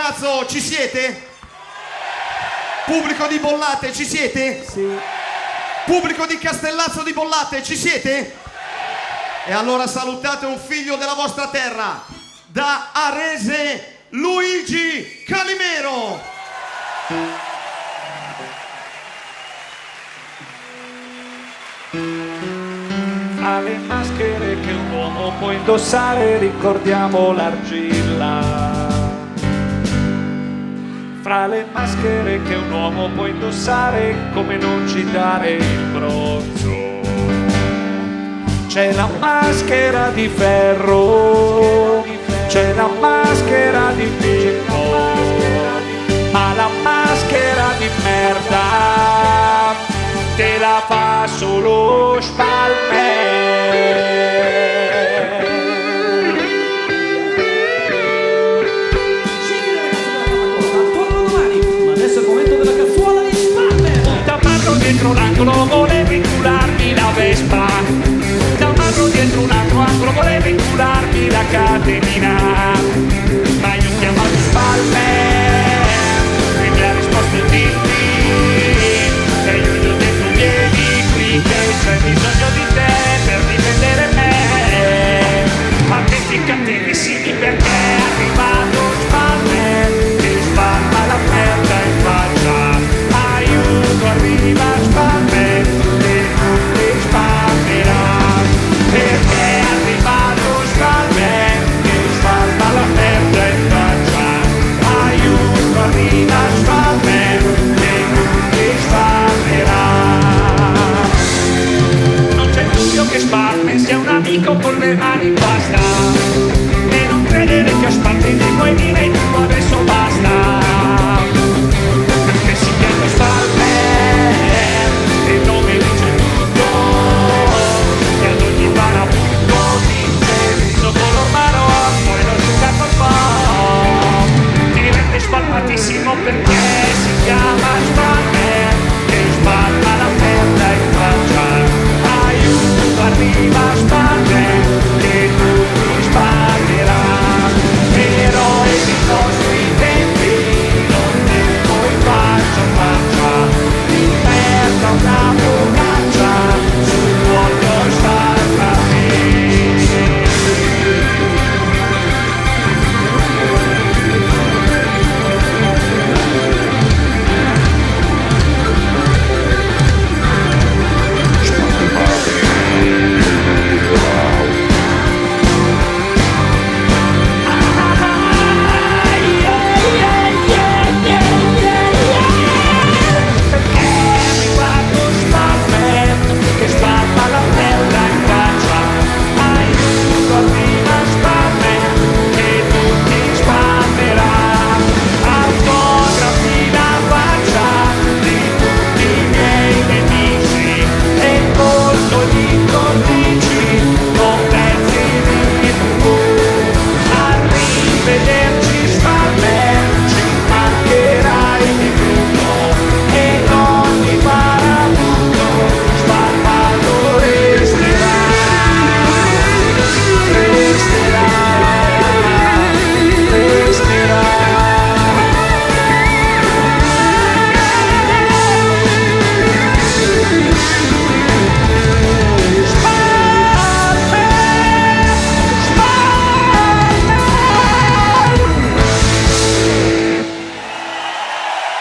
Castellazzo, ci siete? Pubblico di Bollate, ci siete? Sì. Pubblico di Castellazzo di Bollate, ci siete? E allora salutate un figlio della vostra terra, da Arese, Luigi Calimero. Fra le maschere che un uomo può indossare ricordiamo l'argilla. Fra le maschere che un uomo può indossare, come non citare il bronzo. C'è la maschera di ferro, c'è la maschera di pino, ma la maschera di merda te la fa solo Spalmer. Dietro l'angolo volevi incularmi la Vespa, da un altro dietro un altro angolo volevi incularmi la catenina.